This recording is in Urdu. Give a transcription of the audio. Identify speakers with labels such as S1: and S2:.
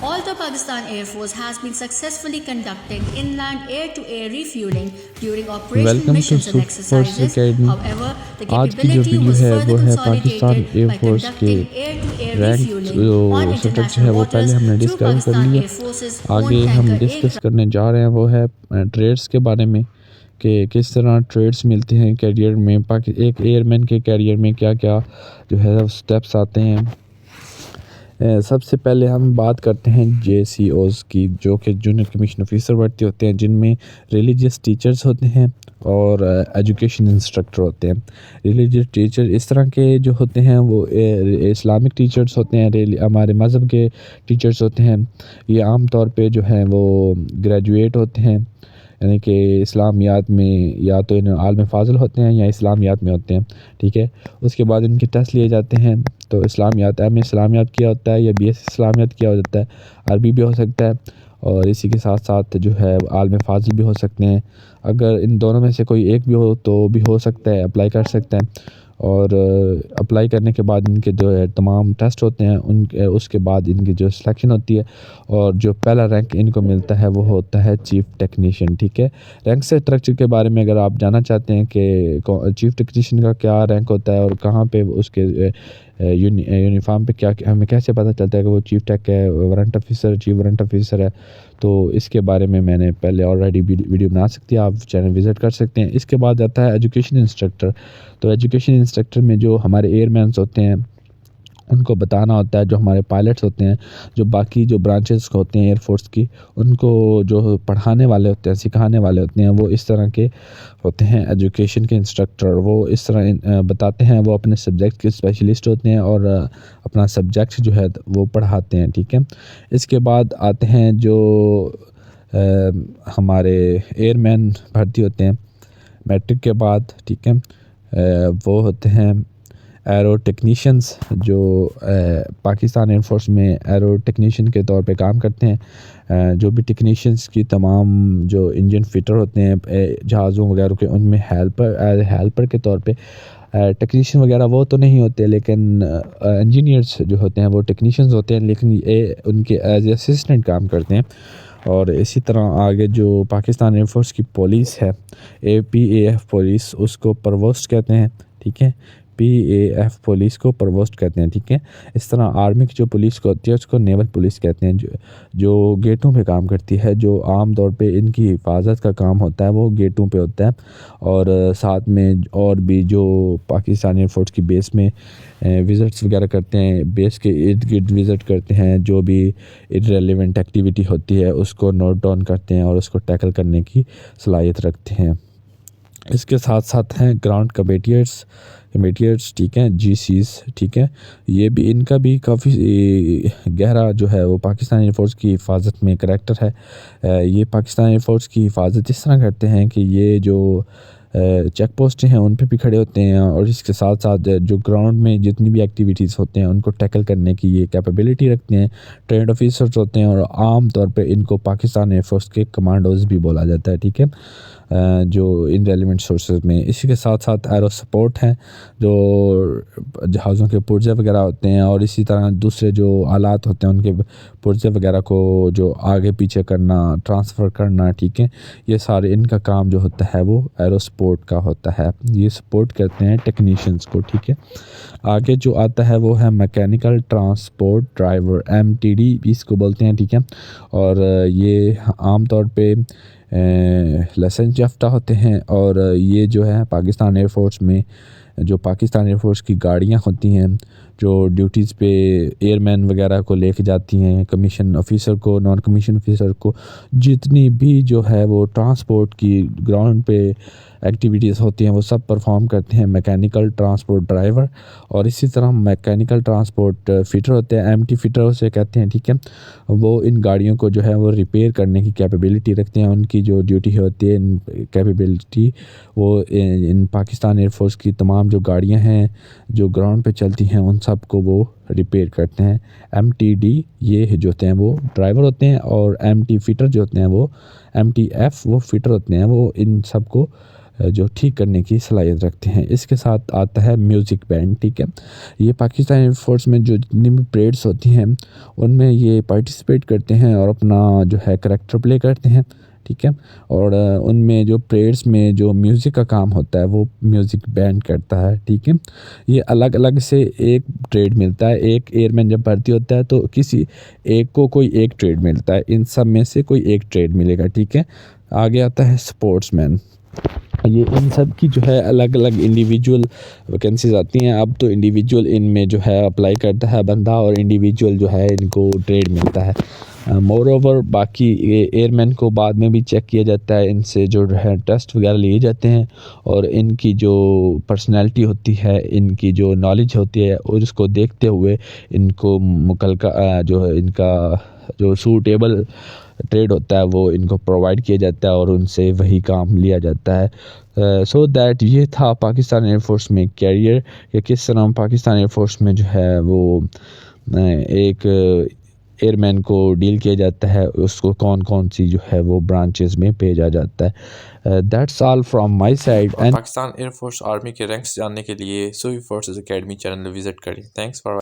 S1: Although Pakistan Air Force has been successfully conducting inland air-to-air refueling during operational
S2: welcome to
S1: missions and
S2: force
S1: exercises,
S2: اکیڈمی.
S1: however, the
S2: آج کی جو
S1: capability
S2: ویڈیو
S1: was
S2: ہے
S1: further
S2: وہ ہے Pakistan
S1: consolidated
S2: air
S1: by
S2: force کے
S1: conducting air-to-air
S2: رینک
S1: refueling
S2: جو
S1: on
S2: اسٹرکچر ہے
S1: international
S2: وہ پہلے
S1: waters
S2: ہم نے
S1: through
S2: ڈسکس کر
S1: Pakistan
S2: لیا.
S1: Air Force's own
S2: آگے ہم
S1: tanker
S2: ڈسکس
S1: aircraft.
S2: کرنے جا رہے ہیں وہ ہے ٹریڈس کے بارے میں کہ کس طرح ٹریڈس ملتے ہیں کیریئر میں. ایک ایئر مین کے کیریئر میں کیا کیا جو ہے سٹیپس آتے ہیں. سب سے پہلے ہم بات کرتے ہیں جے سی اوز کی, جو کہ جونیئر کمیشن آفیسر بھرتی ہوتے ہیں, جن میں ریلیجیس ٹیچرز ہوتے ہیں اور ایجوکیشن انسٹرکٹر ہوتے ہیں. ریلیجیس ٹیچر اس طرح کے جو ہوتے ہیں وہ اسلامک ٹیچرز ہوتے ہیں, ہمارے مذہب کے ٹیچرز ہوتے ہیں. یہ عام طور پہ جو ہیں وہ گریجویٹ ہوتے ہیں, یعنی کہ اسلامیات میں یا تو عالم فاضل ہوتے ہیں یا اسلامیات میں ہوتے ہیں. ٹھیک ہے, اس کے بعد ان کے ٹیسٹ لیے جاتے ہیں. تو اسلامیات ایم اسلامیات کیا ہوتا ہے یا بی ایس اسلامیات کیا ہوتا ہے, عربی بھی ہو سکتا ہے, اور اسی کے ساتھ ساتھ جو ہے عالم فاضل بھی ہو سکتے ہیں. اگر ان دونوں میں سے کوئی ایک بھی ہو تو بھی ہو سکتا ہے, اپلائی کر سکتے ہیں. اور اپلائی کرنے کے بعد ان کے جو ہے تمام ٹیسٹ ہوتے ہیں, اس کے بعد ان کی جو سلیکشن ہوتی ہے, اور جو پہلا رینک ان کو ملتا ہے وہ ہوتا ہے چیف ٹیکنیشین. ٹھیک ہے, رینک سے اسٹرکچر کے بارے میں اگر آپ جاننا چاہتے ہیں کہ چیف ٹیکنیشین کا کیا رینک ہوتا ہے اور کہاں پہ اس کے یونیفارم پہ کیا ہمیں کیسے پتہ چلتا ہے کہ وہ چیف ٹیک ہے, warrant officer, chief warrant officer ہے, تو اس کے بارے میں نے پہلے آلریڈی ویڈیو بنا سکتی ہے, آپ چینل وزٹ کر سکتے ہیں. اس کے بعد آتا ہے ایجوکیشن انسٹرکٹر. تو ایجوکیشن انسٹرکٹر میں جو ہمارے ایئر مینس ہوتے ہیں ان کو بتانا ہوتا ہے, جو ہمارے پائلٹس ہوتے ہیں, جو باقی جو برانچز ہوتے ہیں ایئر فورس کی, ان کو جو پڑھانے والے ہوتے ہیں, سکھانے والے ہوتے ہیں, وہ اس طرح کے ہوتے ہیں ایجوکیشن کے انسٹرکٹر. وہ اس طرح بتاتے ہیں, وہ اپنے سبجیکٹ کے اسپیشلسٹ ہوتے ہیں اور اپنا سبجیکٹ جو ہے وہ پڑھاتے ہیں. ٹھیک ہے, اس کے بعد آتے ہیں جو ہمارے ایئر مین بھرتی ہوتے ہیں میٹرک کے بعد. ٹھیک ہے, وہ ہوتے ہیں ایرو ٹیکنیشینز, جو پاکستان ایئر فورس میں ایرو ٹیکنیشین کے طور پہ کام کرتے ہیں. جو بھی ٹیکنیشینز کی تمام جو انجن فٹر ہوتے ہیں جہازوں وغیرہ کے, ان میں ہیلپر کے طور پہ ٹیکنیشین وغیرہ وہ تو نہیں ہوتے, لیکن انجینئرز جو ہوتے ہیں وہ ٹیکنیشینز ہوتے ہیں, لیکن ان کے ایز اے اسسٹنٹ کام کرتے ہیں. اور اسی طرح آگے جو پاکستان ایئر فورس کی پولیس ہے, APAF پولیس, اس کو پرووسٹ کہتے ہیں. ٹھیک ہے, PAF پولیس کو پرووسٹ کہتے ہیں. ٹھیک ہے, اس طرح آرمی کی جو پولیس کو ہوتی ہے اس کو نیول پولیس کہتے ہیں, جو گیٹوں پہ کام کرتی ہے. جو عام طور پہ ان کی حفاظت کا کام ہوتا ہے وہ گیٹوں پہ ہوتا ہے, اور ساتھ میں اور بھی جو پاکستانی ایئر فورس کی بیس میں وزٹس وغیرہ کرتے ہیں, بیس کے ارد گرد وزٹ کرتے ہیں, جو بھی ارریلیونٹ ایکٹیویٹی ہوتی ہے اس کو نوٹ ڈاؤن کرتے ہیں اور اس کو ٹیکل کرنے کی صلاحیت رکھتے ہیں. اس کے ساتھ ساتھ ہیں گراؤنڈ کمیٹیئرس. ٹھیک ہے, GCs. ٹھیک ہے, یہ بھی ان کا بھی کافی گہرا جو ہے وہ پاکستان ایئر فورس کی حفاظت میں کریکٹر ہے. یہ پاکستان ایئر فورس کی حفاظت اس طرح کرتے ہیں کہ یہ جو چیک پوسٹیں ہیں ان پہ بھی کھڑے ہوتے ہیں, اور اس کے ساتھ ساتھ جو گراؤنڈ میں جتنی بھی ایکٹیویٹیز ہوتے ہیں ان کو ٹیکل کرنے کی یہ کیپیبلٹی رکھتے ہیں. ٹرینڈ آفیسرز ہوتے ہیں, اور عام طور پہ ان کو پاکستان ایئر فورس کے کمانڈوز بھی بولا جاتا ہے. ٹھیک ہے, جو ان ریلیونٹ سورسز میں. اسی کے ساتھ ساتھ ایرو سپورٹ ہیں, جو جہازوں کے پرزے وغیرہ ہوتے ہیں, اور اسی طرح دوسرے جو آلات ہوتے ہیں ان کے پرزے وغیرہ کو جو آگے پیچھے کرنا, ٹرانسفر کرنا. ٹھیک ہے, یہ سارے ان کا کام جو ہوتا ہے وہ ایرو سپورٹ کا ہوتا ہے. یہ سپورٹ کرتے ہیں ٹیکنیشینز کو. ٹھیک ہے, آگے جو آتا ہے وہ ہے میکینیکل ٹرانسپورٹ ڈرائیور, MTD بھی اس کو بولتے ہیں. ٹھیک ہے, اور یہ عام طور پہ لائسنس یافتہ ہوتے ہیں, اور یہ جو ہے پاکستان ایئر فورس میں جو پاکستان ایئر فورس کی گاڑیاں ہوتی ہیں جو ڈیوٹیز پہ ایئر مین وغیرہ کو لے کے جاتی ہیں, کمیشن آفیسر کو, نان کمیشن آفیسر کو, جتنی بھی جو ہے وہ ٹرانسپورٹ کی گراؤنڈ پہ ایکٹیویٹیز ہوتی ہیں وہ سب پرفارم کرتے ہیں میکینیکل ٹرانسپورٹ ڈرائیور. اور اسی طرح میکینیکل ٹرانسپورٹ فٹر ہوتے ہیں, MT فٹر اسے کہتے ہیں. ٹھیک ہے, وہ ان گاڑیوں کو جو ہے وہ ریپیئر کرنے کی کیپیبلٹی رکھتے ہیں. ان کی جو ڈیوٹی ہوتی ہے کیپیبلٹی, وہ ان پاکستان ایئر فورس کی تمام جو گاڑیاں ہیں جو گراؤنڈ پہ چلتی ہیں ان سب کو وہ ریپیئر کرتے ہیں. MTD یہ جو ہوتے ہیں وہ ڈرائیور ہوتے ہیں, اور MT فٹر جو ہوتے ہیں وہ MTF وہ فٹر ہوتے ہیں, وہ ان سب کو جو ٹھیک کرنے کی صلاحیت رکھتے ہیں. اس کے ساتھ آتا ہے میوزک بینڈ. ٹھیک ہے, یہ پاکستان ایئر فورس میں جو جتنی بھی پریڈس ہوتی ہیں ان میں یہ پارٹیسپیٹ کرتے ہیں اور اپنا جو ہے کریکٹر پلے کرتے ہیں. ٹھیک ہے, اور ان میں جو پریڈس میں جو میوزک کا کام ہوتا ہے وہ میوزک بینڈ کرتا ہے. ٹھیک ہے, یہ الگ الگ سے ایک ٹریڈ ملتا ہے. ایک ایئر مین جب بھرتی ہوتا ہے تو کسی ایک کو کوئی ایک ٹریڈ ملتا ہے, ان سب میں سے کوئی ایک ٹریڈ ملے گا. ٹھیک ہے, آگے آتا ہے سپورٹس مین. یہ ان سب کی جو ہے الگ الگ انڈیویجول ویکنسیز آتی ہیں. اب تو انڈیویجول ان میں جو ہے اپلائی کرتا ہے بندہ, اور انڈیویجول جو ہے ان کو ٹریڈ ملتا ہے. مور اوور باقی ایئر مین کو بعد میں بھی چیک کیا جاتا ہے, ان سے جو ہے ٹیسٹ وغیرہ لیے جاتے ہیں, اور ان کی جو پرسنالٹی ہوتی ہے, ان کی جو نالج ہوتی ہے, اور اس کو دیکھتے ہوئے ان کو جو ہے ان کا جو سوٹیبل ٹریڈ ہوتا ہے وہ ان کو پرووائڈ کیا جاتا ہے, اور ان سے وہی کام لیا جاتا ہے. سو دیٹ یہ تھا پاکستان ایئر فورس میں کیریئر, کہ کس طرح پاکستان ایئر فورس میں جو ہے وہ ایک ایئر مین کو ڈیل کیا جاتا ہے, اس کو کون کون سی جو ہے وہ برانچز میں بھیجا جاتا ہے. That's all from my side.
S3: اور پاکستان ایئر فورس آرمی کے رینکس جاننے کے لیے سوئی فورسز اکیڈمی چینل وزٹ کریں. Thanks for